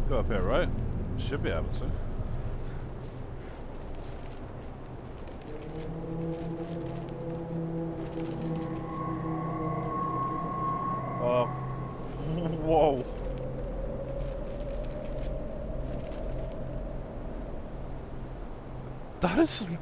Go up here, right? Should be able to. Whoa. That is some...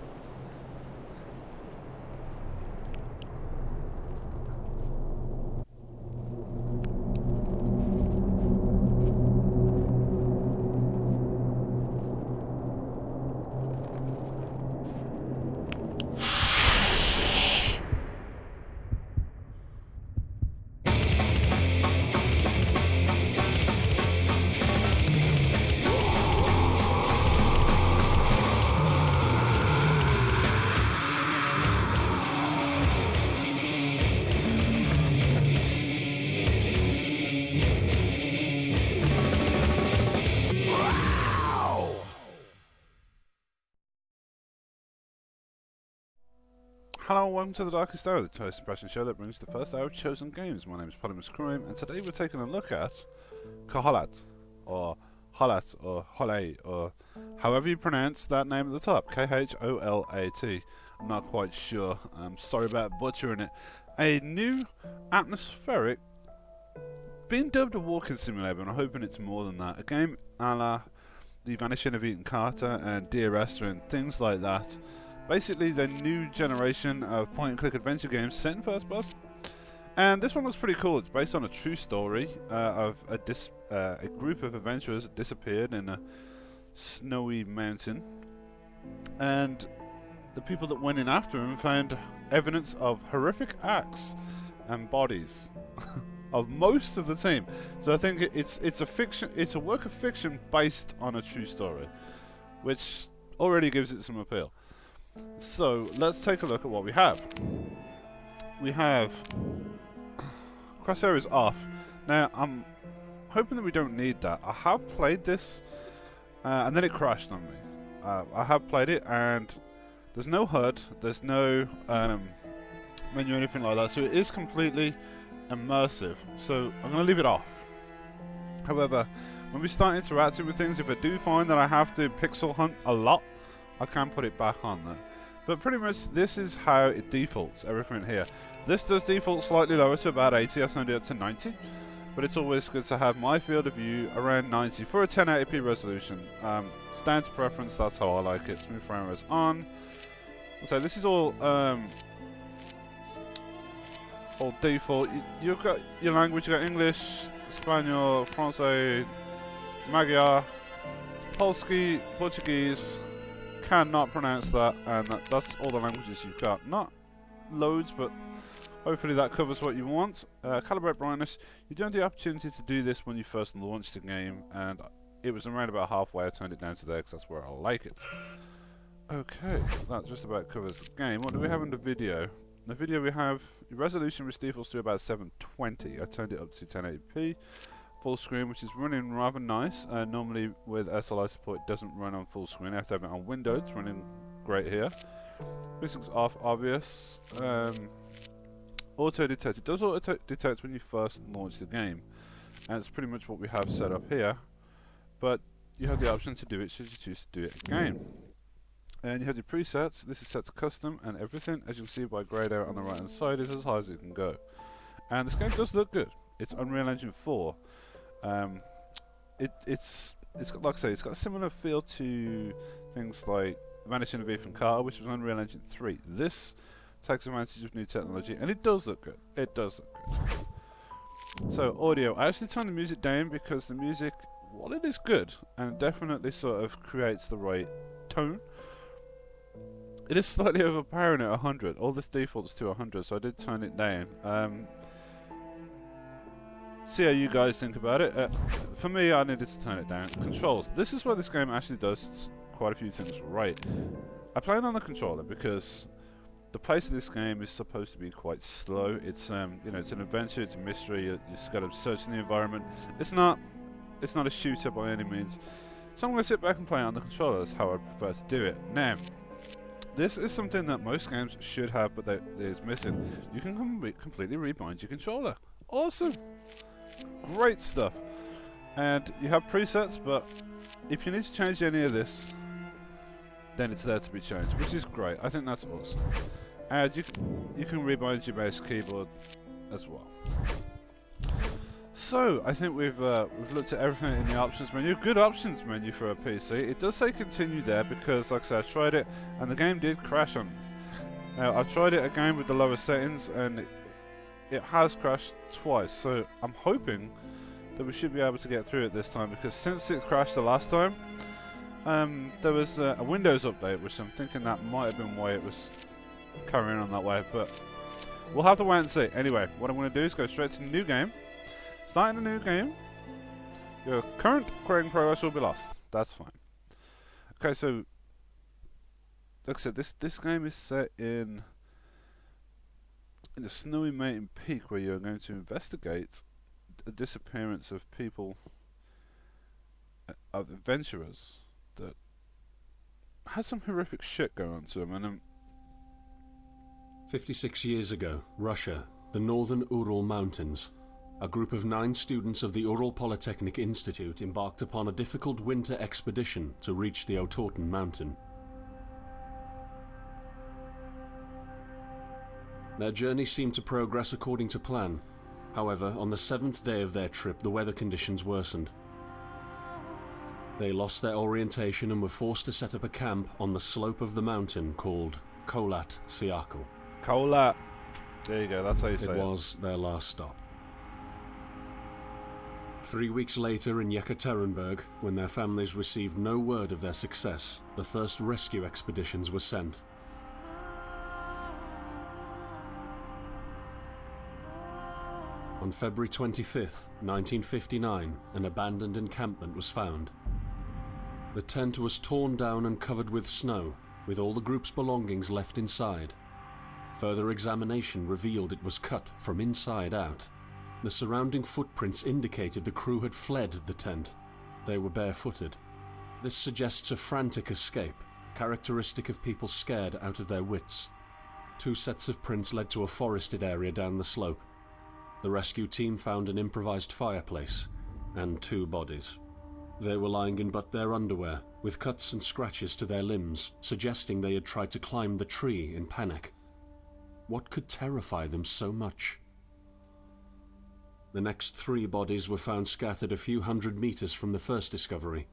Hello and welcome to the Darkest Hour, the toast suppression show that brings the first hour of chosen games. My name is Polymus Crime, and today we're taking a look at Kholat, or Kholat, or Kholat, or however you pronounce that name at the top, Kholat. I'm not quite sure, I'm sorry about butchering it. A new atmospheric, being dubbed a walking simulator, and I'm hoping it's more than that. A game a la The Vanishing of Ethan Carter and Dear Esther and things like that. Basically, the new generation of point-and-click adventure games set in first person. And this one looks pretty cool. It's based on a true story of a group of adventurers that disappeared in a snowy mountain. And the people that went in after them found evidence of horrific acts and bodies of most of the team. So I think it's a work of fiction based on a true story, which already gives it some appeal. So let's take a look at what we have. We have crosshair is off. Now I'm hoping that we don't need that. I have played this and then it crashed on me. I have played it and there's no HUD, there's no menu or anything like that, so it is completely immersive. So I'm going to leave it off. However, when we start interacting with things, if I do find that I have to pixel hunt a lot, I can put it back on there. But pretty much this is how it defaults, everything here. This does default slightly lower to about 80, I turned it up to 90. But it's always good to have my field of view around 90 for a 1080p resolution. It's down to preference, that's how I like it. Smooth frame rate's on. So this is all default. You've got your language, you've got English, Spanish, Francais, Magyar, Polski, Portuguese. Cannot pronounce that, and that's all the languages you've got. Not loads, but hopefully that covers what you want. Calibrate Brightness. You don't have the opportunity to do this when you first launched the game, and it was around about halfway. I turned it down to there because that's where I like it. Okay, that just about covers the game. What do we have in the video? In the video we have your resolution, which defaults to about 720. I turned it up to 1080p. Full screen, which is running rather nice. Normally with SLI support it doesn't run on full screen. I have to have it on Windows. It's running great here. This off, obvious. Auto detect. It does auto detect when you first launch the game, and it's pretty much what we have set up here. But you have the option to do it should you choose to do it again. And you have your presets. This is set to custom, and everything, as you can see by grayed out on the right hand side, is as high as it can go. And this game does look good. It's Unreal Engine 4. It's got, like I say, it's got a similar feel to things like Vanishing of Ethan Carter, which was Unreal Engine 3. This takes advantage of new technology, and it does look good. It does look good. So audio, I actually turned the music down because the music, while it is good and definitely sort of creates the right tone, it is slightly overpowering at 100. All this defaults to 100, so I did turn it down. See how you guys think about it. For me, I needed to turn it down. Controls. This is where this game actually does quite a few things right. I play it on the controller because the pace of this game is supposed to be quite slow. It's you know, it's an adventure, it's a mystery. You just got to search in the environment. It's not a shooter by any means. So I'm going to sit back and play it on the controller. That's how I prefer to do it. Now, this is something that most games should have, but that is missing. You can completely rebind your controller. Awesome. Great stuff. And you have presets, but if you need to change any of this, then it's there to be changed, which is great. I think that's awesome. And you can rebind your mouse keyboard as well. So I think we've looked at everything in the options menu. Good options menu for a PC. It does say continue there because, like I said, I tried it and the game did crash on me. Now I've tried it again with the lower settings and it has crashed twice. So I'm hoping that we should be able to get through it this time, because since it crashed the last time, there was a Windows update, which I'm thinking that might have been why it was carrying on that way. But we'll have to wait and see. Anyway, what I'm going to do is go straight to the new game. Starting the new game, your current creating progress will be lost. That's fine. Okay, so like I said, this game is set in a snowy mountain peak where you're going to investigate the disappearance of people, of adventurers that had some horrific shit go on to them. And 56 years ago, Russia, the northern Ural Mountains. A group of 9 students of the Ural Polytechnic Institute embarked upon a difficult winter expedition to reach the Otorten mountain. Their journey seemed to progress according to plan. However, on the 7th day of their trip, the weather conditions worsened. They lost their orientation and were forced to set up a camp on the slope of the mountain called Kholat Siakal. Kholat. There you go, that's how you say it. It was their last stop. 3 weeks later in Yekaterinburg, when their families received no word of their success, the first rescue expeditions were sent. On February 25th, 1959, an abandoned encampment was found. The tent was torn down and covered with snow, with all the group's belongings left inside. Further examination revealed it was cut from inside out. The surrounding footprints indicated the crew had fled the tent. They were barefooted. This suggests a frantic escape, characteristic of people scared out of their wits. 2 sets of prints led to a forested area down the slope. The rescue team found an improvised fireplace and 2 bodies. They were lying in but their underwear, with cuts and scratches to their limbs, suggesting they had tried to climb the tree in panic. What could terrify them so much? The next 3 bodies were found scattered a few hundred meters from the first discovery.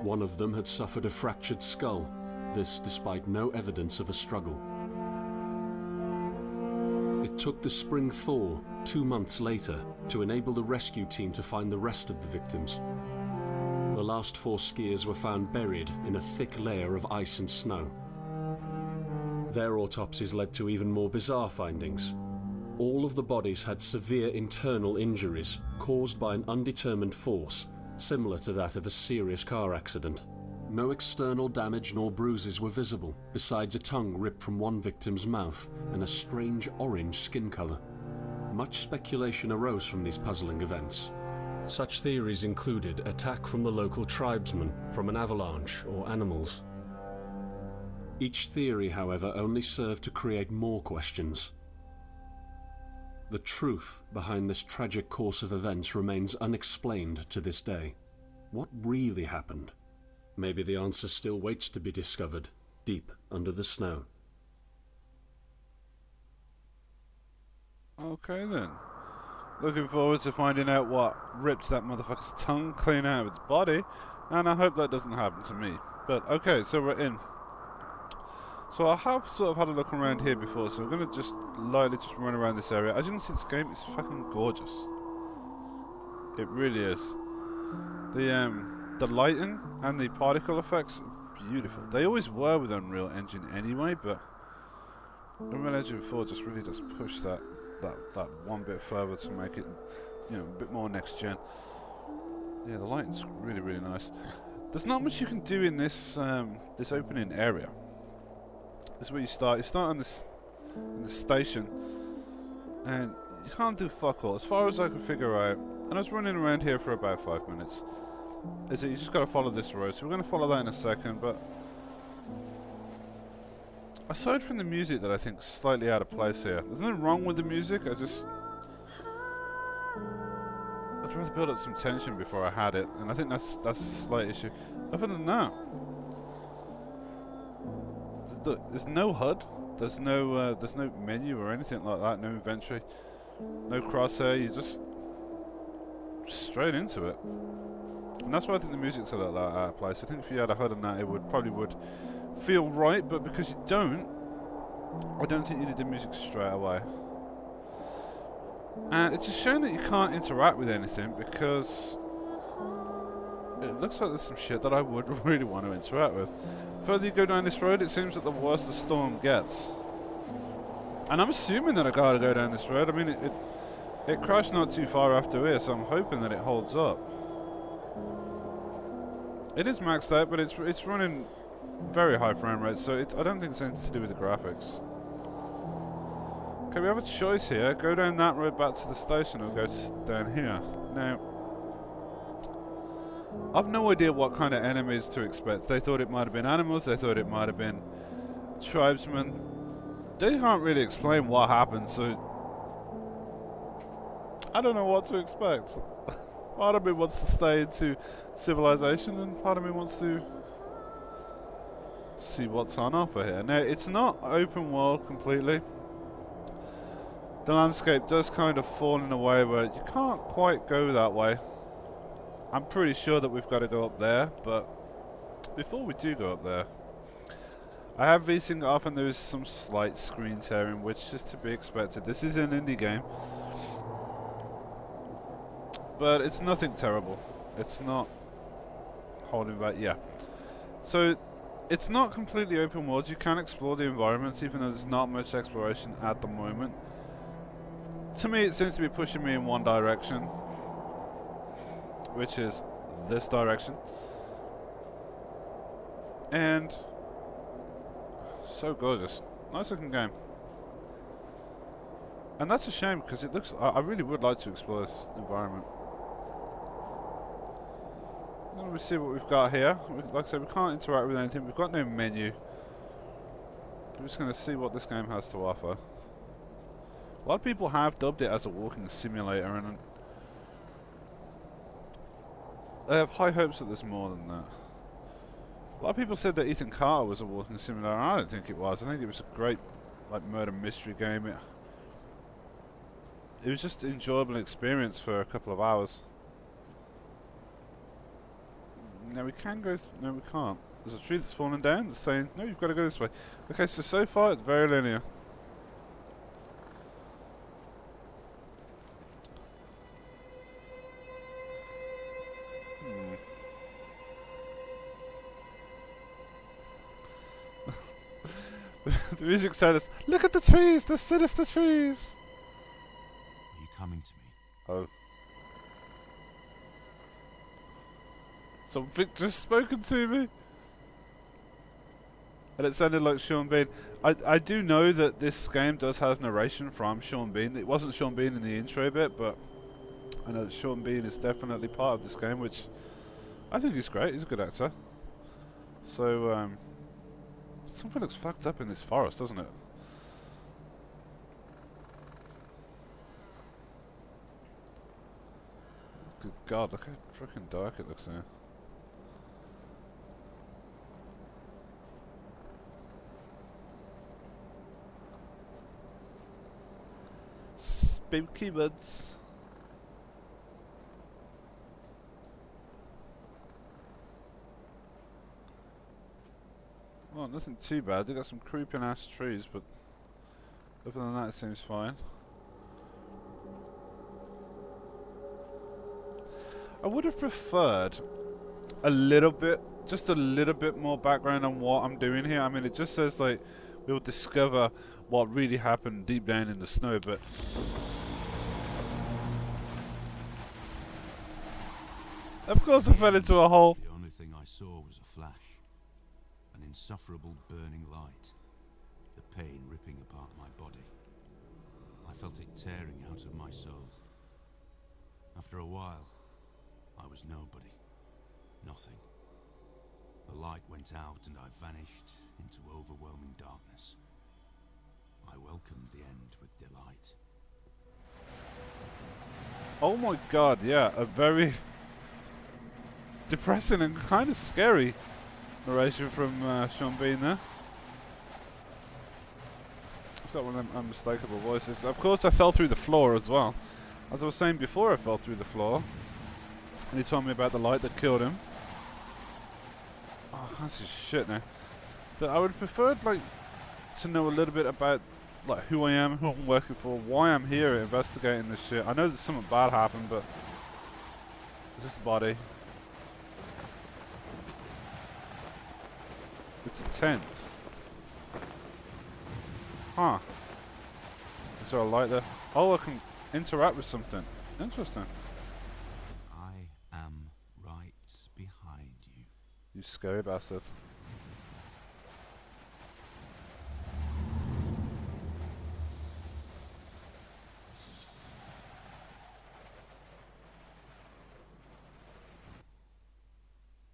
One of them had suffered a fractured skull, this despite no evidence of a struggle. It took the spring thaw 2 months later to enable the rescue team to find the rest of the victims. The last 4 skiers were found buried in a thick layer of ice and snow. Their autopsies led to even more bizarre findings. All of the bodies had severe internal injuries caused by an undetermined force, similar to that of a serious car accident. No external damage nor bruises were visible, besides a tongue ripped from one victim's mouth and a strange orange skin color. Much speculation arose from these puzzling events. Such theories included attack from the local tribesmen, from an avalanche, or animals. Each theory, however, only served to create more questions. The truth behind this tragic course of events remains unexplained to this day. What really happened? Maybe the answer still waits to be discovered, deep under the snow. Okay then. Looking forward to finding out what ripped that motherfucker's tongue clean out of its body, and I hope that doesn't happen to me. But okay, so we're in. So I have sort of had a look around here before, so I'm going to just lightly just run around this area. As you can see, this game is fucking gorgeous. It really is. The lighting and the particle effects are beautiful. They always were with Unreal Engine anyway, but Unreal Engine 4 just really does push that one bit further to make it, you know, a bit more next gen. Yeah, the lighting's really, really nice. There's not much you can do in this this opening area. This is where you start. You start on this in the station, and you can't do fuck all. As far as I can figure out, and I was running around here for about 5 minutes, is that you just got to follow this road. So we're going to follow that in a second, but aside from the music that I think is slightly out of place here, there's nothing wrong with the music. rather build up some tension before I had it, and I think that's a slight issue. Other than that, there's no HUD, there's no menu or anything like that, no inventory, no crosshair. You just straight into it, and that's why I think the music's a little out of place. I think if you had a HUD on that, it probably would feel right, but because you don't, I don't think you need the music straight away. And it's a shame that you can't interact with anything, because it looks like there's some shit that I would really want to interact with. The further you go down this road, it seems that the worse the storm gets. And I'm assuming that I gotta go down this road. I mean, it crashed not too far after here, so I'm hoping that it holds up. It is maxed out, but it's running very high frame rate, so I don't think it's anything to do with the graphics. Okay, we have a choice here. Go down that road back to the station, or go down here. Now, I've no idea what kind of enemies to expect. They thought it might have been animals, they thought it might have been tribesmen. They can't really explain what happened, so I don't know what to expect. Part of me wants to stay into civilization, and part of me wants to see what's on offer here. Now, it's not open world completely. The landscape does kind of fall in a way where you can't quite go that way. I'm pretty sure that we've got to go up there, but before we do go up there, I have VSync off, and there is some slight screen tearing, which is to be expected. This is an indie game, but it's nothing terrible. It's not holding back. Yeah. So it's not completely open world. You can explore the environments, even though there's not much exploration at the moment. To me, it seems to be pushing me in one direction, which is this direction. And so gorgeous. Nice looking game. And that's a shame, because it looks... I really would like to explore this environment. Let me see what we've got here. Like I said, we can't interact with anything. We've got no menu. I'm just going to see what this game has to offer. A lot of people have dubbed it as a walking simulator, and I have high hopes that there's more than that. A lot of people said that Ethan Carter was a walking simulator, and I don't think it was. I think it was a great murder mystery game. It was just an enjoyable experience for a couple of hours. Now we can go... no, we can't. There's a tree that's fallen down that's saying, no, you've got to go this way. Okay, so far it's very linear. The music's telling us, look at the trees, the sinister trees! Are you coming to me? Oh. Something just spoken to me. And it sounded like Sean Bean. I do know that this game does have narration from Sean Bean. It wasn't Sean Bean in the intro bit, but I know that Sean Bean is definitely part of this game, which I think he's great. He's a good actor. So, something looks fucked up in this forest, doesn't it? Good God, look how freaking dark it looks here. Spooky woods. Well, nothing too bad. They got some creeping ass trees, but other than that, it seems fine. I would have preferred a little bit, just a little bit more background on what I'm doing here. I mean, it just says like we'll discover what really happened deep down in the snow, but of course I fell into a hole. The only thing I saw was a flash, an insufferable burning light, the pain ripping apart my body. I felt it tearing out of my soul. After a while, I was nobody, nothing. The light went out and I vanished into overwhelming darkness. I welcomed the end with delight. Oh my god, yeah, a very depressing and kind of scary narration from Sean Bean there. It's got one of them unmistakable voices. Of course, I fell through the floor as well. As I was saying before, I fell through the floor. And he told me about the light that killed him. Oh, I can't see shit now. I would prefer, like, to know a little bit about, like, who I am, who I'm working for, why I'm here investigating this shit. I know that something bad happened, but is this a body? It's a tent. Huh. Is there a light there? Oh, I can interact with something. Interesting. I am right behind you. You scary bastard.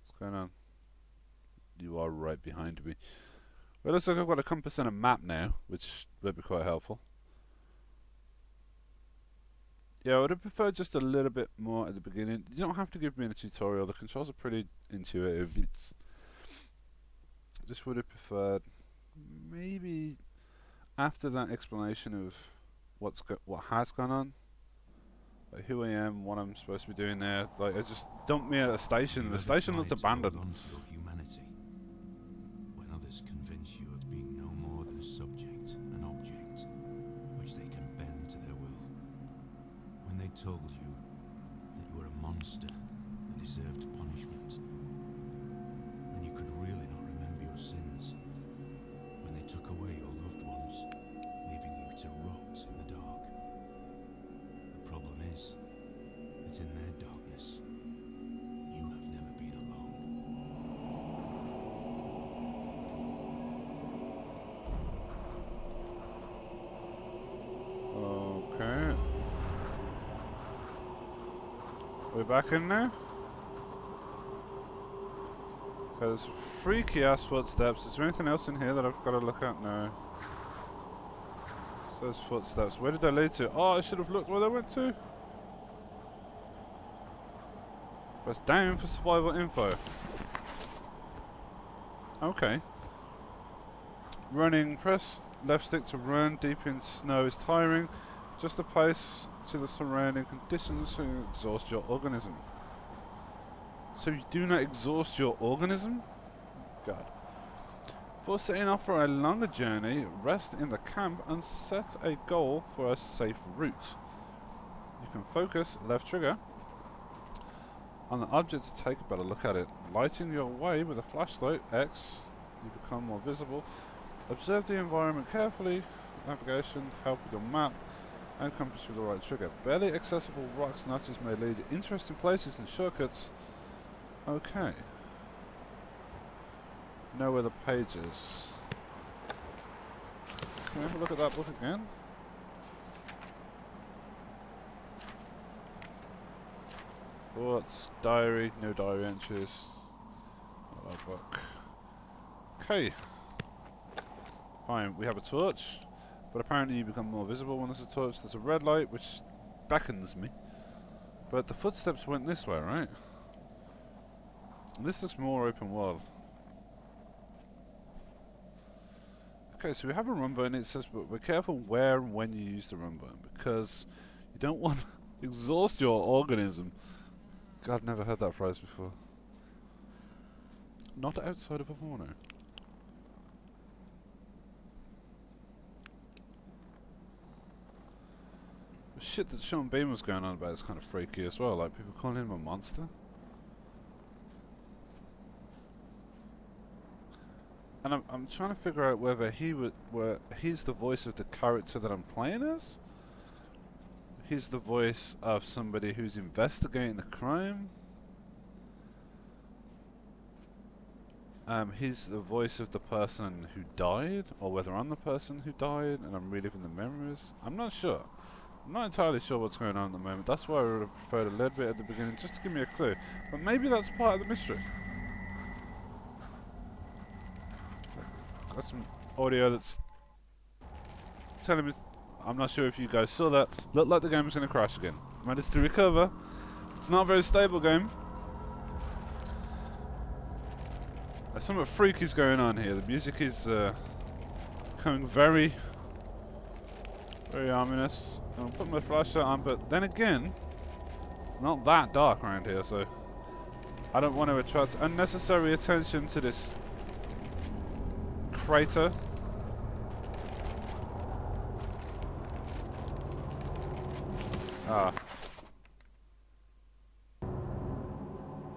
What's going on? You are right behind me. Well, it looks like I've got a compass and a map now, which would be quite helpful. Yeah, I would have preferred just a little bit more at the beginning. You don't have to give me a tutorial. The controls are pretty intuitive. I just would have preferred maybe after that explanation of what has gone on, like who I am, what I'm supposed to be doing there. Like, it just dumped me at a station. The station looks abandoned. Hold on to your humanity when others convince you of being no more than a subject, an object, which they can bend to their will. When they told you that you were a monster that deserved punishment, then you could really not remember your sins. When they took away your loved ones, leaving you to rot in the dark. The problem is that in their darkness, you have never been alone. Okay. We're back in now? Okay, there's freaky ass footsteps. Is there anything else in here that I've got to look at? No. So those footsteps. Where did they lead to? Oh, I should have looked where they went to. Press down for survival info. Okay. Running. Press left stick to run. Deep in snow is tiring. Just a pace to the surrounding conditions to exhaust your organism. So you do not exhaust your organism? God. Before setting off for a longer journey, rest in the camp and set a goal for a safe route. You can focus left trigger on the object to take a better look at it. Lighting your way with a flashlight, X, you become more visible. Observe the environment carefully. Navigation, help with your map, and compass with the right trigger. Barely accessible rocks and notches may lead to interesting places and shortcuts. Okay. Know where the page is. Can we have a look at that book again? What's diary? No diary entries. Not that book. Okay. Fine, we have a torch, but apparently you become more visible when there's a torch. There's a red light which beckons me, but the footsteps went this way, right? And this looks more open world. Okay, so we have a run button. It says, but be careful where and when you use the run button, because you don't want to exhaust your organism. God, I've never heard that phrase before. Not outside of a porno. The shit that Sean Bean was going on about is kind of freaky as well. Like, people calling him a monster. And I'm trying to figure out whether he's the voice of the character that I'm playing as. He's the voice of somebody who's investigating the crime. He's the voice of the person who died, or whether I'm the person who died and I'm reliving the memories. I'm not sure. I'm not entirely sure what's going on at the moment. That's why I would have preferred a little bit at the beginning, just to give me a clue. But maybe that's part of the mystery. Got some audio that's telling me. I'm not sure if you guys saw that. Looked like the game was going to crash again. managed to recover. It's not a very stable game. There's something freaky going on here. The music is becoming very, very ominous. I'm gonna put my flashlight on, but then again, it's not that dark around here, so I don't want to attract unnecessary attention to this crater. Ah.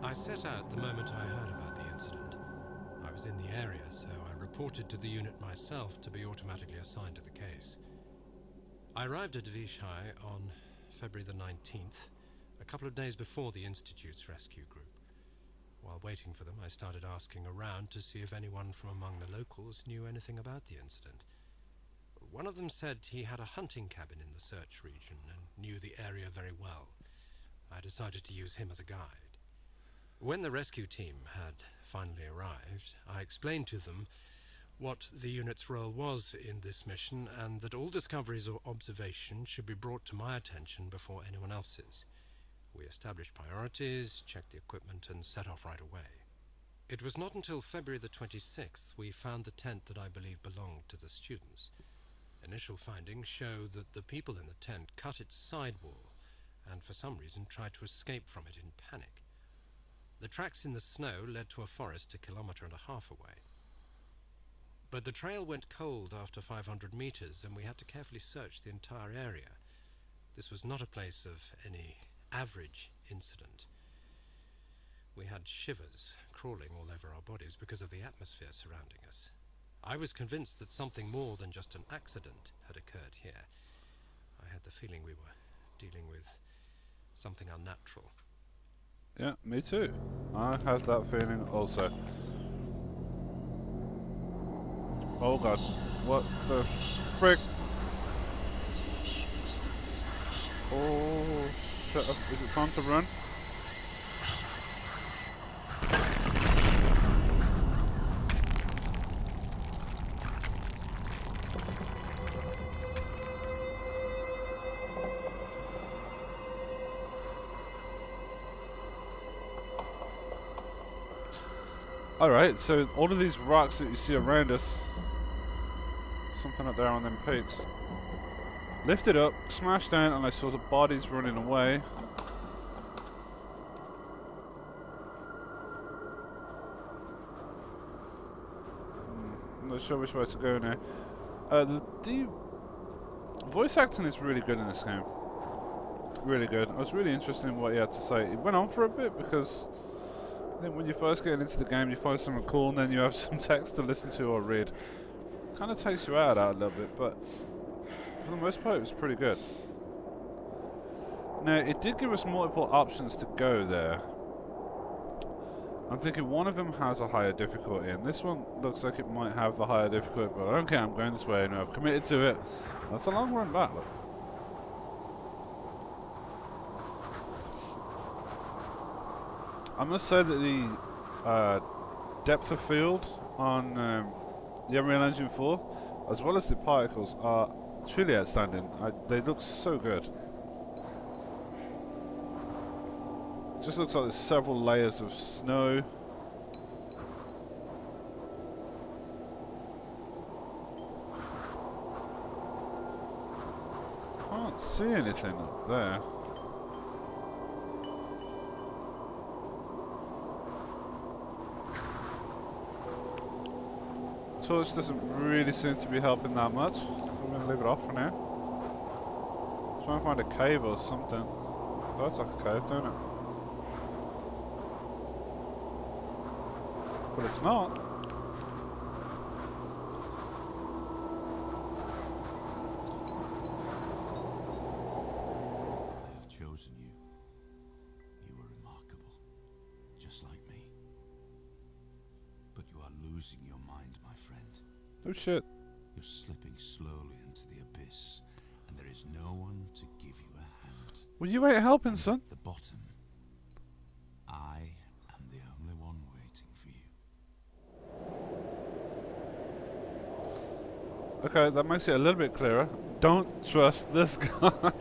I set out the moment I heard about the incident. I was in the area, so I reported to the unit myself to be automatically assigned to the case. I arrived at Vishai on February the 19th, a couple of days before the Institute's rescue group. While waiting for them, I started asking around to see if anyone from among the locals knew anything about the incident. One of them said he had a hunting cabin in the search region and knew the area very well. I decided to use him as a guide. When the rescue team had finally arrived, I explained to them what the unit's role was in this mission and that all discoveries or observations should be brought to my attention before anyone else's. We established priorities, checked the equipment, and set off right away. It was not until February the 26th we found the tent that I believe belonged to the students. Initial findings show that the people in the tent cut its side wall and for some reason tried to escape from it in panic. The tracks in the snow led to a forest 1.5 kilometers away. But the trail went cold after 500 meters and we had to carefully search the entire area. This was not a place of any average incident. We had shivers crawling all over our bodies because of the atmosphere surrounding us. I was convinced that something more than just an accident had occurred here. I had the feeling we were dealing with something unnatural. Yeah, me too. I had that feeling also. Oh god. What the frick? Oh, shut up. Is it time to run? Alright, so all of these rocks that you see around us, something up there on them peaks, lifted up, smashed down, and I saw the bodies running away. I'm not sure which way to go now. The voice acting is really good in this game. Really good. I was really interested in what he had to say. It went on for a bit because I think when you first get into the game you find something cool and then you have some text to listen to or read. Kind of takes you out of that a little bit, but for the most part it was pretty good. Now it did give us multiple options to go there. I'm thinking one of them has a higher difficulty and this one looks like it might have the higher difficulty, but I don't care, I'm going this way and I've committed to it. That's a long run back, look. I must say that the depth of field on the Unreal Engine 4, as well as the particles, are truly outstanding. They look so good. It just looks like there's several layers of snow. Can't see anything up there. Torch doesn't really seem to be helping that much, so I'm going to leave it off for now. Try and find a cave or something. Oh, that's like a cave, don't it? But it's not. I have chosen you. You were remarkable, just like me. But you are losing your mind, my friend. Oh shit. You're slipping slowly into the abyss, and there is no one to give you a hand. Well, you ain't helping, son. At the bottom, I am the only one waiting for you. Okay, that makes it a little bit clearer. Don't trust this guy.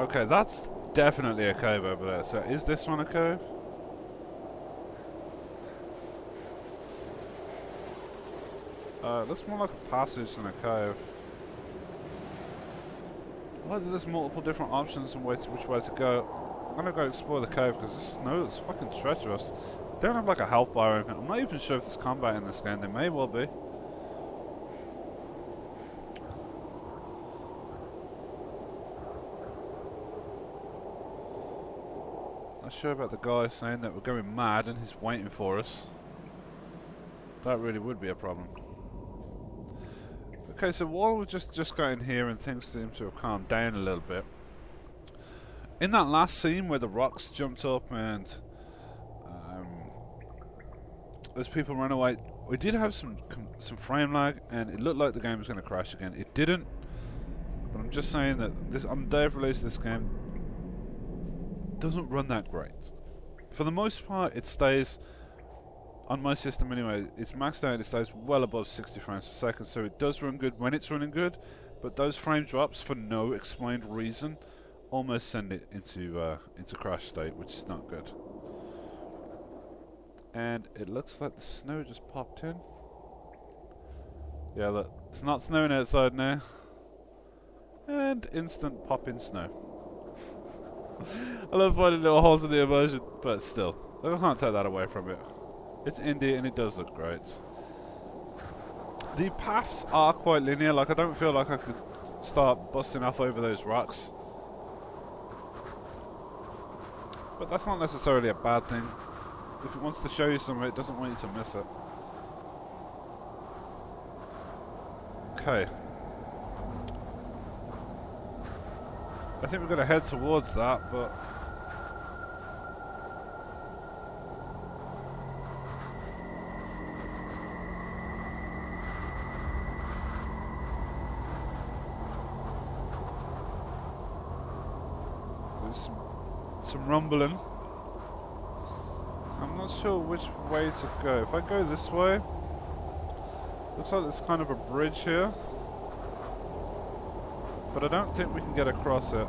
Okay, that's definitely a cave over there. So is this one a cave? It looks more like a passage than a cave. I like that there's multiple different options and which way to go. I'm gonna go explore the cave because this snow looks fucking treacherous. They don't have like a health bar or anything. I'm not even sure if there's combat in this game. There may well be. Not sure about the guy saying that we're going mad and he's waiting for us. That really would be a problem. Okay, so while we just got in here and things seem to have calmed down a little bit, in that last scene where the rocks jumped up and those people ran away, we did have some frame lag and it looked like the game was going to crash again. It didn't, but I'm just saying that on the day of release, this game doesn't run that great. For the most part, it stays. On my system anyway, it's maxed out, it stays well above 60 frames per second, so it does run good when it's running good, but those frame drops for no explained reason almost send it into crash state, which is not good. And it looks like the snow just popped in. Yeah, look, it's not snowing outside now. And instant pop in snow. I love finding little holes in the immersion, but still, I can't take that away from it. It's indie and it does look great. The paths are quite linear, like I don't feel like I could start busting off over those rocks. But that's not necessarily a bad thing. If it wants to show you something, it doesn't want you to miss it. Okay. I think we're going to head towards that, but some rumbling. I'm not sure which way to go. If I go this way, looks like there's kind of a bridge here, but I don't think we can get across it.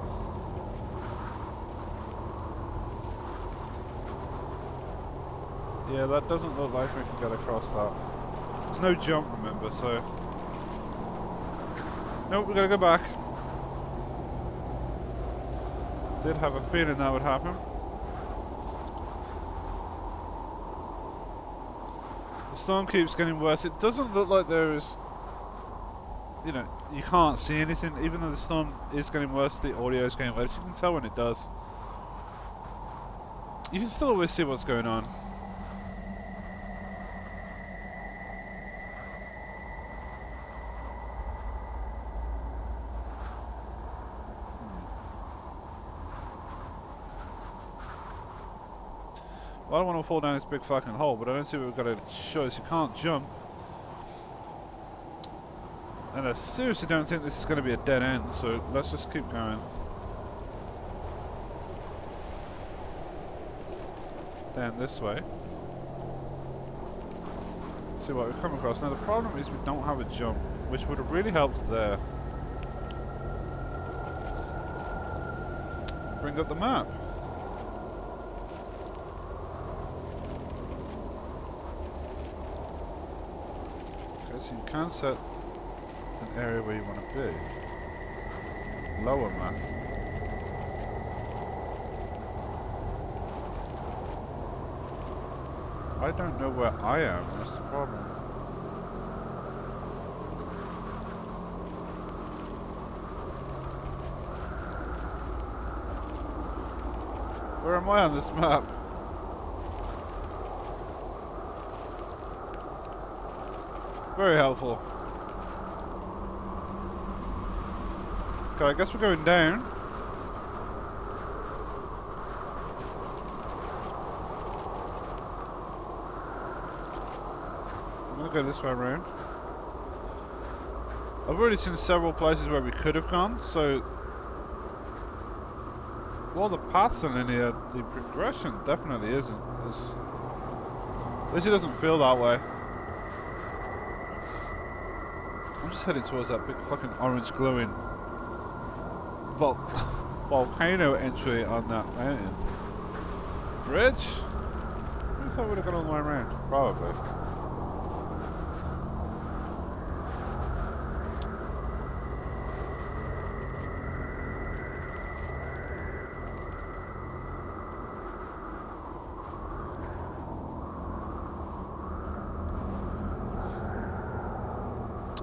Yeah, that doesn't look like we can get across that. There's no jump, remember, so nope, we're gonna go back. Did have a feeling that would happen. The storm keeps getting worse. It doesn't look like there is, you know, you can't see anything. Even though the storm is getting worse, the audio is getting worse. You can tell when it does. You can still always see what's going on. Well, I don't want to fall down this big fucking hole, but I don't see what we've got a choice. You can't jump. And I seriously don't think this is going to be a dead end, so let's just keep going. Down this way. See what we've come across. Now the problem is we don't have a jump, which would have really helped there. Bring up the map. So you can set an area where you want to be. Lower map. I don't know where I am, that's the problem. Where am I on this map? Very helpful. Okay, I guess we're going down. I'm gonna go this way around. I've already seen several places where we could have gone, so while the paths are linear, the progression definitely isn't. At least it doesn't feel that way. I'm just heading towards that big fucking orange glowing vault. volcano entry on that mountain. Bridge? I thought we'd have gone all the way around. Probably.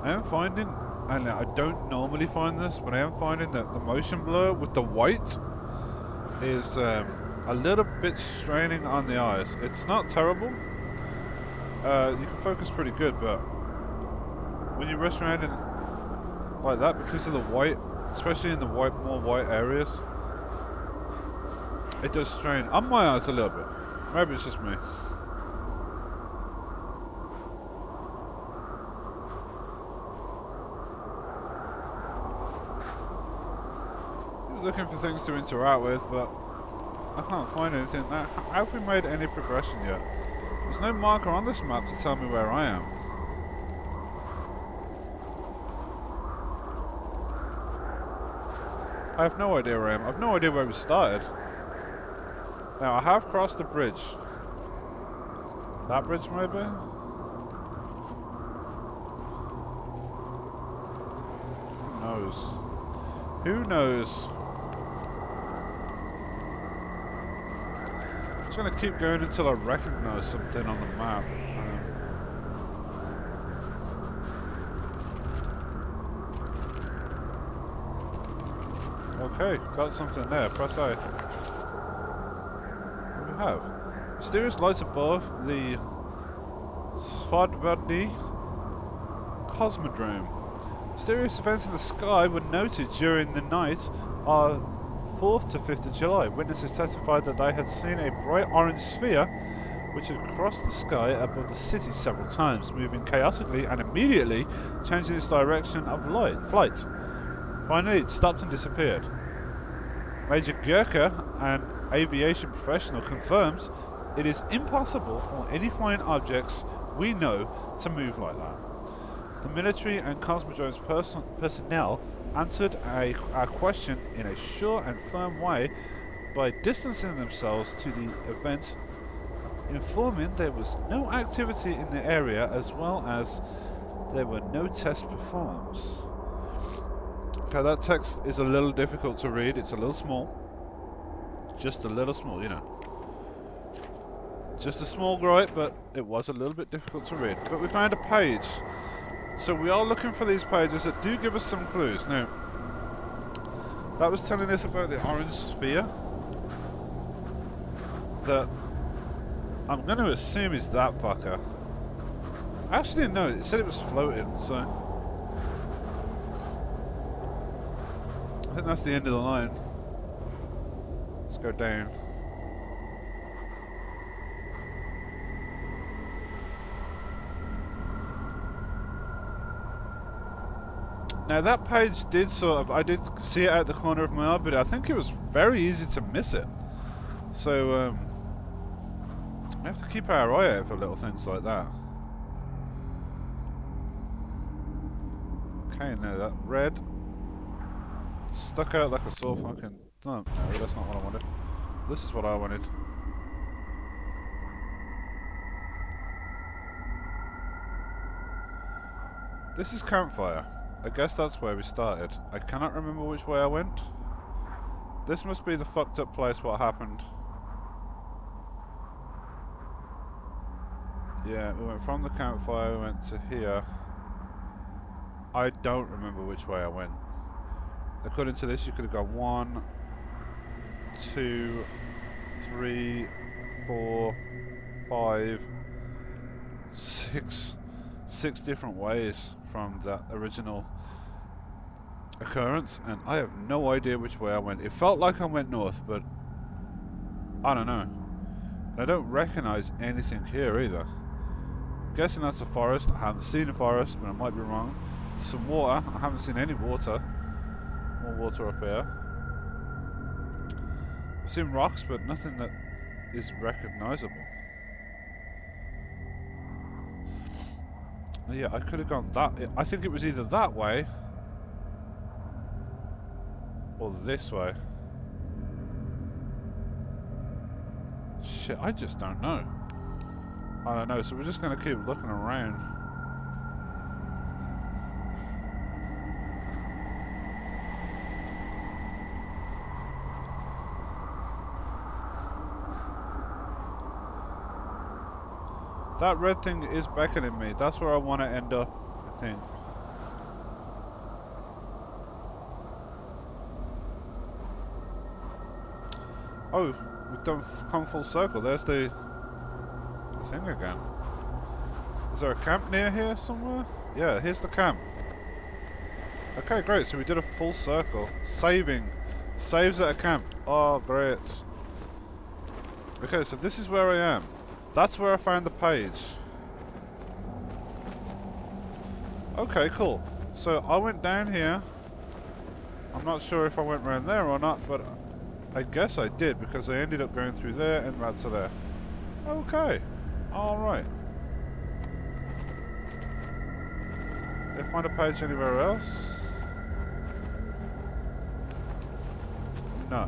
I am finding, and I don't normally find this, but I am finding that the motion blur with the white is a little bit straining on the eyes. It's not terrible. You can focus pretty good, but when you rush around in like that, because of the white, especially in the more white areas, it does strain on my eyes a little bit. Maybe it's just me. Looking for things to interact with, but I can't find anything. Now, have we made any progression yet? There's no marker on this map to tell me where I am. I have no idea where I am. I have no idea where we started. Now, I have crossed the bridge. That bridge, maybe? Who knows? Who knows? I'm just going to keep going until I recognize something on the map. Okay, got something there. Press A. What do we have? Mysterious lights above the Svadvardi Cosmodrome. Mysterious events in the sky were noted during the night of 4th to 5th of July. Witnesses testified that they had seen a bright orange sphere which had crossed the sky above the city several times, moving chaotically and immediately changing its direction of flight. Finally, it stopped and disappeared. Major Gurka, an aviation professional, confirms it is impossible for any flying objects we know to move like that. The military and Cosmodrome's personnel answered our question in a sure and firm way by distancing themselves to the event, informing there was no activity in the area as well as there were no tests performed. Okay, that text is a little difficult to read. It's a little small. Just a little small, you know. Just a small gripe, but it was a little bit difficult to read. But we found a page. So we are looking for these pages that do give us some clues. Now, that was telling us about the orange sphere. That I'm going to assume is that fucker. Actually, no, it said it was floating, so I think that's the end of the line. Let's go down. Now that page did I did see it out the corner of my eye, but I think it was very easy to miss it. So, we have to keep our eye out for little things like that. Okay, now that red stuck out like a sore fucking... No, that's not what I wanted. This is what I wanted. This is campfire. I guess that's where we started. I cannot remember which way I went. This must be the fucked up place what happened. Yeah, we went from the campfire, we went to here. I don't remember which way I went. According to this, you could have gone 1, 2, 3, 4, 5, 6 different ways from that original occurrence, and I have no idea which way I went. It felt like I went north, but I don't know. I don't recognize anything here either. I'm guessing that's a forest. I haven't seen a forest, but I might be wrong. Some water. I haven't seen any water. More water up here. I've seen rocks, but nothing that is recognizable. Yeah, I could have gone that... I think it was either that way or this way. shit, I just don't know. I don't know, so we're just going to keep looking around. That red thing is beckoning me. That's where I want to end up, I think. Oh, we've come full circle. There's the thing again. Is there a camp near here somewhere? Yeah, here's the camp. Okay, great. So we did a full circle. Saves at a camp. Oh, great. Okay, so this is where I am. That's where I found the page. Okay, cool. So I went down here. I'm not sure if I went around there or not, but I guess I did because I ended up going through there and right to there. Okay. Alright. Did I find a page anywhere else? No.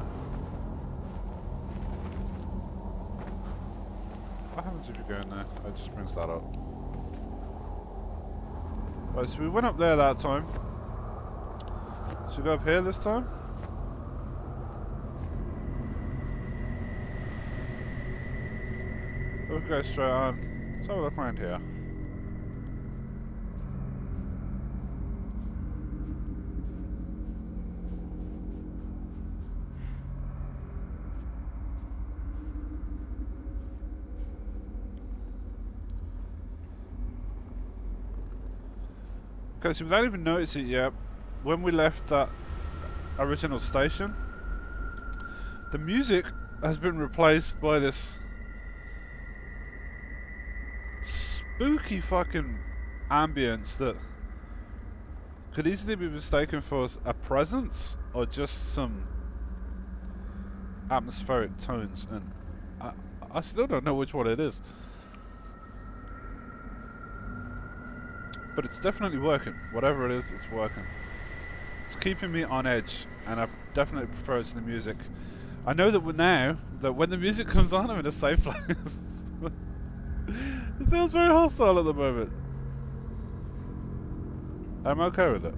What happens if you go in there? It just brings that up. Right, so we went up there that time. Should we go up here this time? We'll go straight on. Let's have a look around here. Okay, so without even noticing it yet, when we left that original station, the music has been replaced by this spooky fucking ambience that could easily be mistaken for a presence or just some atmospheric tones, and I still don't know which one it is. But it's definitely working. Whatever it is, it's working. It's keeping me on edge, and I definitely prefer it to the music. I know that now, that when the music comes on, I'm in a safe place. It feels very hostile at the moment. I'm okay with it.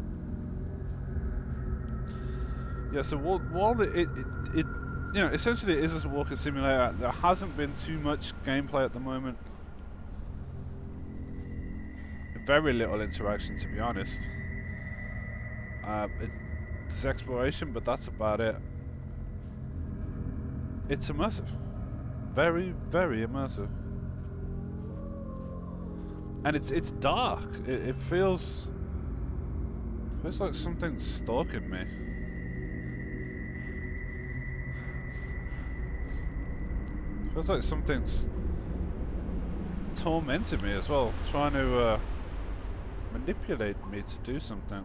Yeah, so while it you know, essentially it is a walking simulator, there hasn't been too much gameplay at the moment. Very little interaction, to be honest. It's exploration, but that's about it. It's immersive. Very, very immersive. And it's dark. It feels like something's stalking me. It feels like something's tormenting me as well, trying to manipulate me to do something.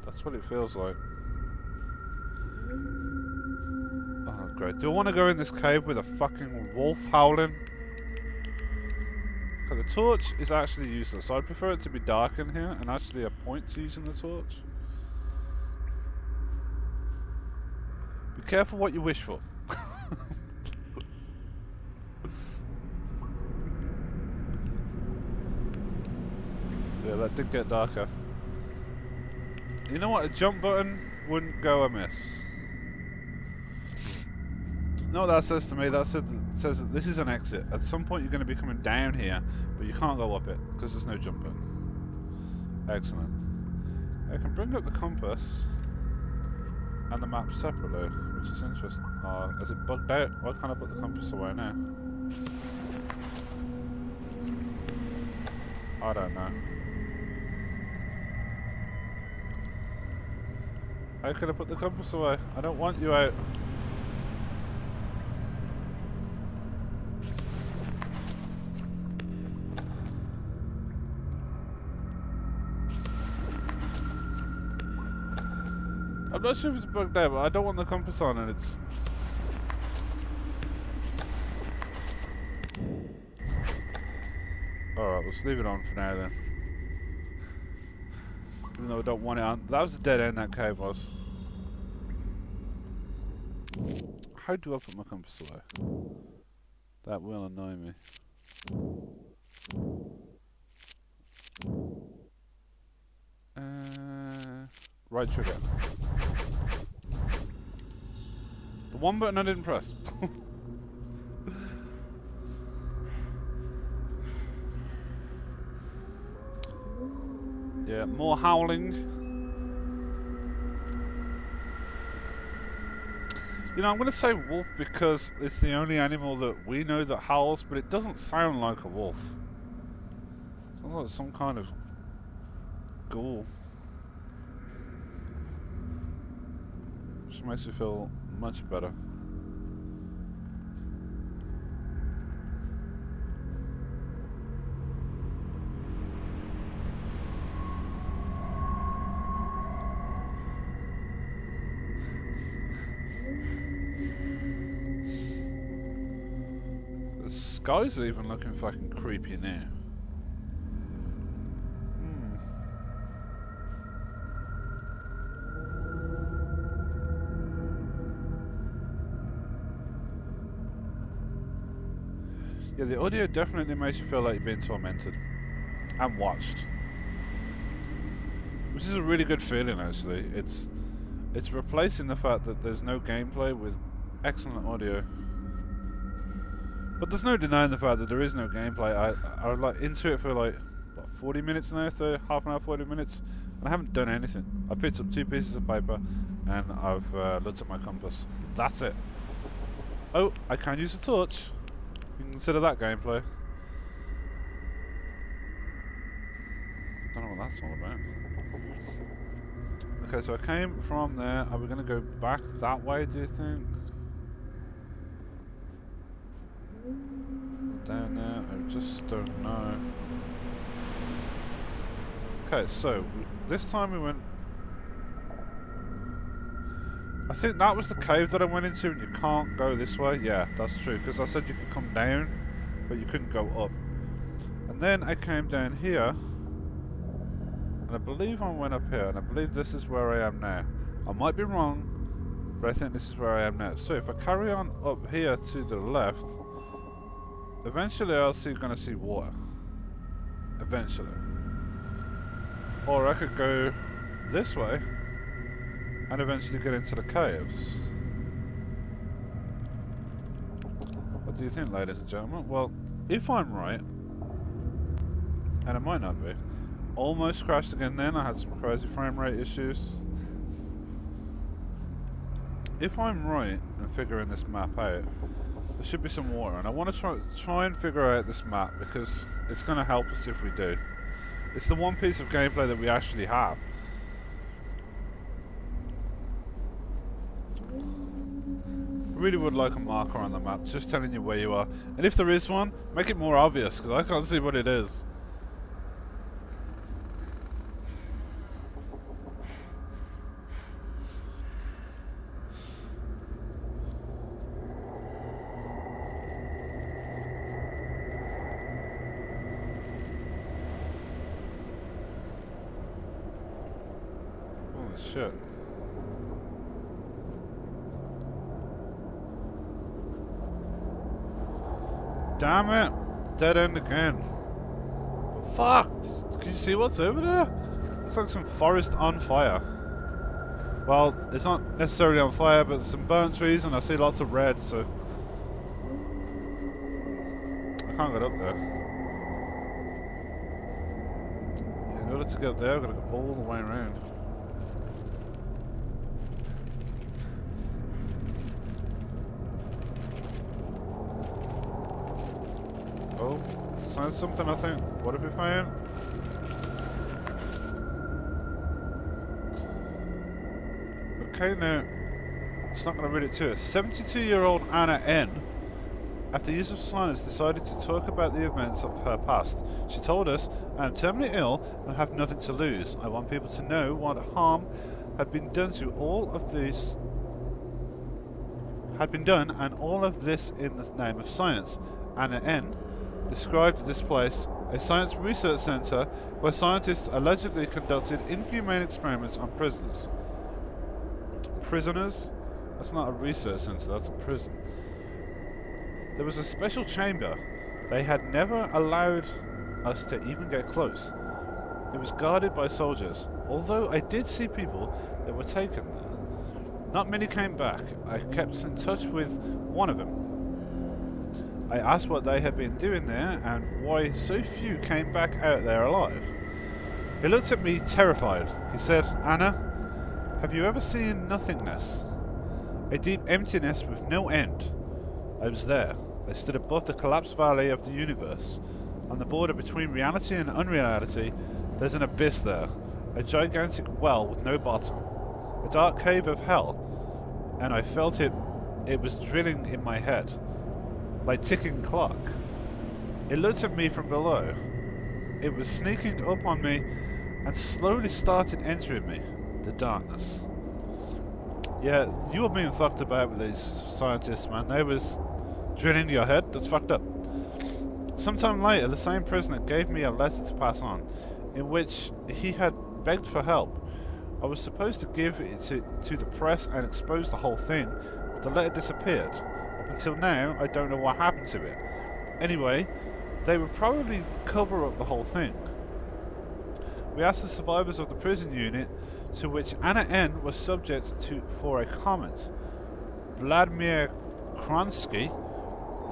That's what it feels like. Oh, great. Do I want to go in this cave with a fucking wolf howling? Okay, the torch is actually useless, so I'd prefer it to be dark in here and actually a point to using the torch. Be careful what you wish for. Yeah, that did get darker. You know what? A jump button wouldn't go amiss. No, what that says to me, that says that this is an exit. At some point you're going to be coming down here, but you can't go up it, because there's no jump button. Excellent. I can bring up the compass and the map separately, which is interesting. Is it bugged out? Why can't I put the compass away now? I don't know. How can I put the compass away? I don't want you out. I'm not sure if it's bugged out, but I don't want the compass on, and it's... Alright, let's leave it on for now then. Even though I don't want it on. That was a dead end, that cave was. How do I put my compass away? That will annoy me. Right trigger. The one button I didn't press. Yeah, more howling. You know, I'm going to say wolf because it's the only animal that we know that howls, but it doesn't sound like a wolf. It sounds like some kind of ghoul. Which makes me feel much better. The sky's even looking fucking creepy now. Yeah, the audio definitely makes you feel like you're being tormented and watched, which is a really good feeling. Actually, it's replacing the fact that there's no gameplay with excellent audio. But there's no denying the fact that there is no gameplay. I was like into it for like what, 40 minutes now, half an hour, 40 minutes, and I haven't done anything. I picked up 2 pieces of paper and I've looked at my compass. That's it. Oh, I can use a torch. You can consider that gameplay. Don't know what that's all about. Okay, so I came from there. Are we going to go back that way, do you think? Down there? I just don't know. Okay, so this time we went... I think that was the cave that I went into, and you can't go this way. Yeah, that's true, because I said you could come down, but you couldn't go up. And then I came down here, and I believe I went up here, and I believe this is where I am now. I might be wrong, but I think this is where I am now. So if I carry on up here to the left, eventually I'm going to see water. Eventually. Or I could go this way and eventually get into the caves. What do you think, ladies and gentlemen? Well, if I'm right, and I might not be, almost crashed again then. I had some crazy frame rate issues. If I'm right in figuring this map out, there should be some water, and I want to try and figure out this map because it's going to help us if we do. It's the one piece of gameplay that we actually have. I really would like a marker on the map, just telling you where you are. And if there is one, make it more obvious, because I can't see what it is. Holy shit. Damn it! Dead end again. Fuck! Can you see what's over there? Looks like some forest on fire. Well, it's not necessarily on fire, but some burnt trees, and I see lots of red, so I can't get up there. Yeah, in order to get up there, I've got to go all the way around. Oh, sounds something, I think. What have we found? Okay, now, it's not going to read it to us. 72-year-old Anna N., after years of silence, decided to talk about the events of her past. She told us, "I am terminally ill and have nothing to lose. I want people to know what harm had been done to all of these... had been done, and all of this in the name of science." Anna N. described this place a science research center where scientists allegedly conducted inhumane experiments on prisoners. That's not a research centre, that's a prison. There was a special chamber. They had never allowed us to even get close. It was guarded by soldiers, although I did see people that were taken there. Not many came back. I kept in touch with one of them. I asked what they had been doing there and why so few came back out there alive. He looked at me terrified. He said, "Anna, have you ever seen nothingness? A deep emptiness with no end." I was there. I stood above the collapsed valley of the universe. On the border between reality and unreality, there's an abyss there. A gigantic well with no bottom. A dark cave of hell. And I felt it was drilling in my head. Like ticking clock. It looked at me from below. It was sneaking up on me and slowly started entering me. The darkness. Yeah, you were being fucked about with these scientists, man. They was drilling your head. That's fucked up. Sometime later, the same prisoner gave me a letter to pass on, in which he had begged for help. I was supposed to give it to the press and expose the whole thing, but the letter disappeared. Up until now, I don't know what happened to it. Anyway, they would probably cover up the whole thing. We asked the survivors of the prison unit, to which Anna N. was subject to for a comment. Vladimir Kransky,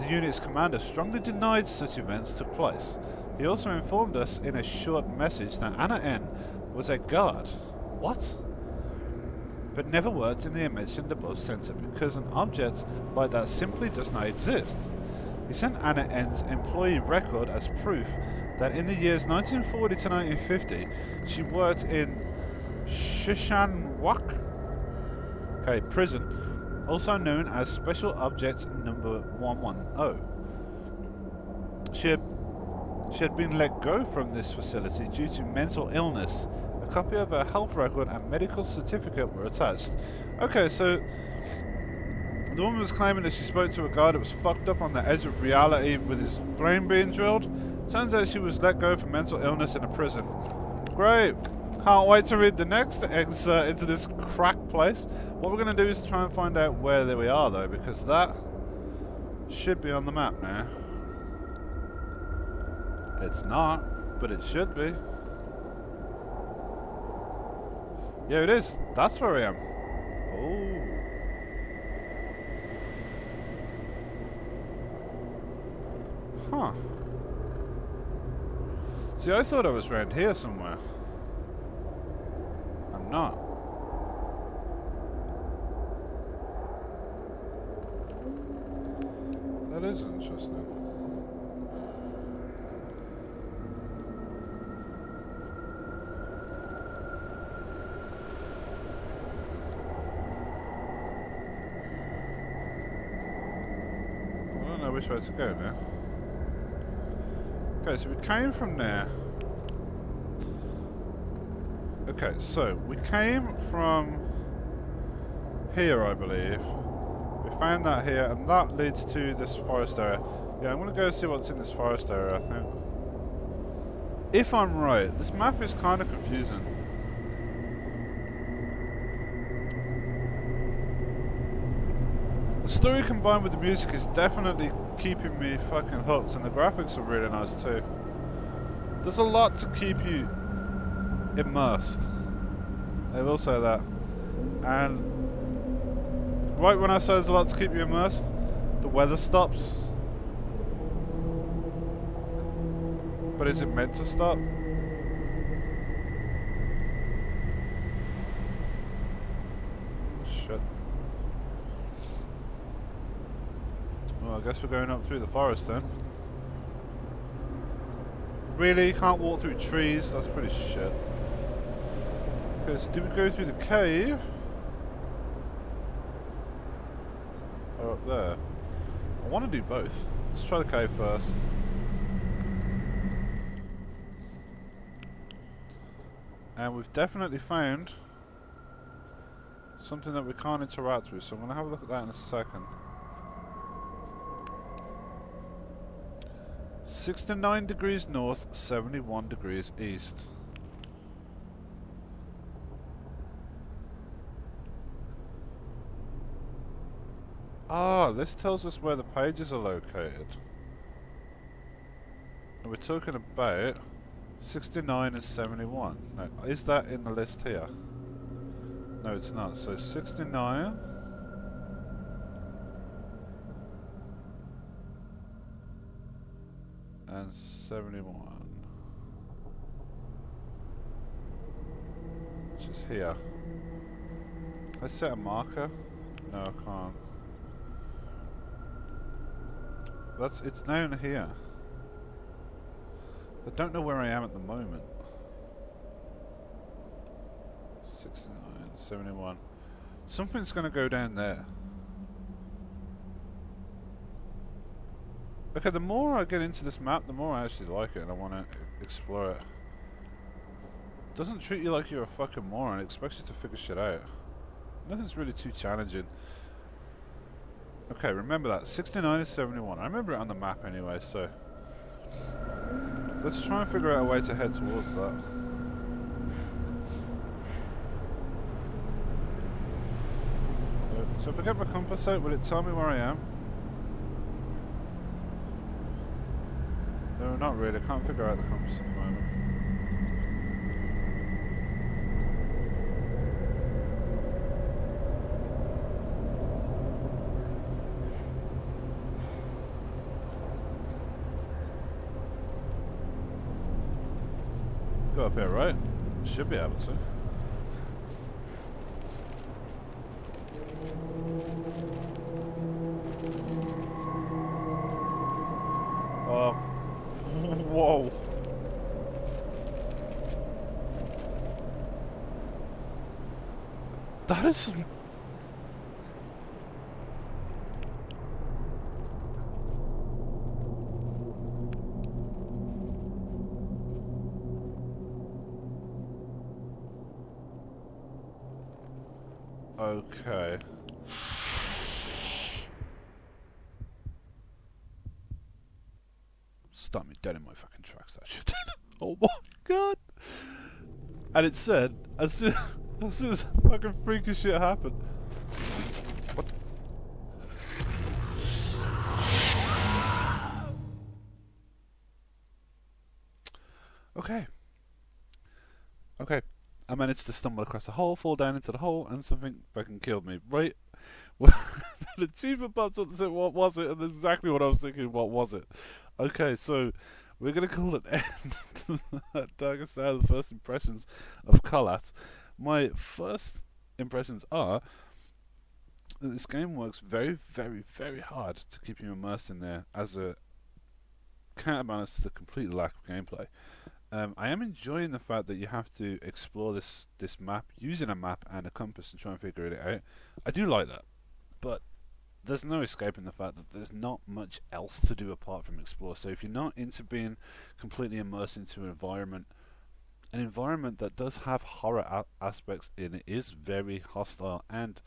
the unit's commander, strongly denied such events took place. He also informed us in a short message that Anna N. was a guard. What? But never worked in the mentioned above centre because an object like that simply does not exist. He sent Anna N.'s employee record as proof that in the years 1940 to 1950 she worked in Shishanwak prison, also known as Special Object Number 110. She had been let go from this facility due to mental illness. A copy of her health record and medical certificate were attached. Okay, so the woman was claiming that she spoke to a guy that was fucked up on the edge of reality with his brain being drilled. Turns out she was let go for mental illness in a prison. Great. Can't wait to read the next excerpt into this crack place. What we're going to do is try and find out where we are, though, because that should be on the map now. It's not, but it should be. Yeah, it is. That's where I am. Oh. Huh. See, I thought I was around here somewhere. I'm not. That is interesting. I don't know which way to go now. Okay, so we came from there. Okay, so we came from here, I believe. We found that here, and that leads to this forest area. Yeah, I'm gonna go see what's in this forest area, I think. If I'm right, this map is kind of confusing. The story combined with the music is definitely keeping me fucking hooked, and the graphics are really nice too. There's a lot to keep you immersed. I will say that. And right when I say there's a lot to keep you immersed, the weather stops. But is it meant to stop? Shit. Well, I guess we're going up through the forest then. Really? Can't walk through trees? That's pretty shit. Okay, so do we go through the cave? Or up there? I want to do both. Let's try the cave first. And we've definitely found something that we can't interact with, so I'm going to have a look at that in a second. 69 degrees north, 71 degrees east. Ah, this tells us where the pages are located. And we're talking about 69 and 71. Now, is that in the list here? No, it's not. So 69 and 71, which is here. Let's set a marker. No, I can't. It's down here. I don't know where I am at the moment. 69, 71. Something's going to go down there. Okay, the more I get into this map, the more I actually like it and I want to explore it. Doesn't treat you like you're a fucking moron, it expects you to figure shit out. Nothing's really too challenging. Okay, remember that. 69 is 71. I remember it on the map anyway, so... let's try and figure out a way to head towards that. So if I get my compass out, will it tell me where I am? No, not really. I can't figure out the compass at the moment. Go up here, right? Should be able to. Whoa. That is some... Okay. Stop me dead in my fucking tracks, that shit. Oh my god! And it said, as soon as fucking freaky shit happened. What? Okay. Okay. I managed to stumble across a hole, fall down into the hole, and something fucking killed me. Right? Well, the achievement pops up and said, what was it? And that's exactly what I was thinking, what was it? Okay, so we're going to call it end to that darkest hour, the first impressions of Kholat. My first impressions are that this game works very, very, very hard to keep you immersed in there as a counterbalance to the complete lack of gameplay. I am enjoying the fact that you have to explore this map using a map and a compass and try and figure it out. I do like that, but there's no escaping the fact that there's not much else to do apart from explore. So if you're not into being completely immersed into an environment that does have horror aspects in it, is very hostile, and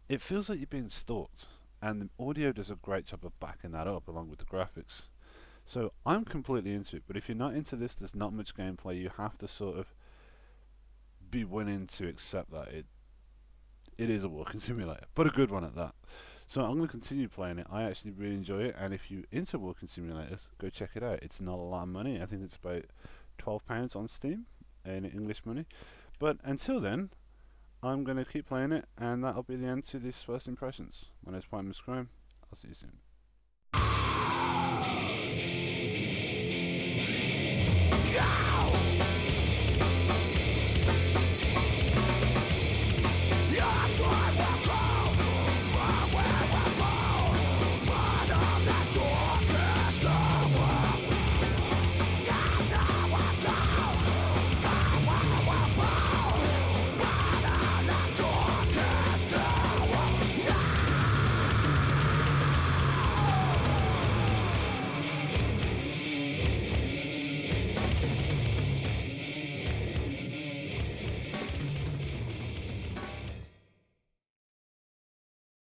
it feels like you're being stalked, and the audio does a great job of backing that up along with the graphics. So I'm completely into it, but if you're not into this, there's not much gameplay. You have to sort of be willing to accept that it is a walking simulator, but a good one at that. So I'm going to continue playing it. I actually really enjoy it, and if you're into walking simulators, go check it out. It's not a lot of money. I think it's about £12 on Steam in English money. But until then, I'm going to keep playing it, and that'll be the end to these first impressions. My name's Primus Crime. I'll see you soon. Go!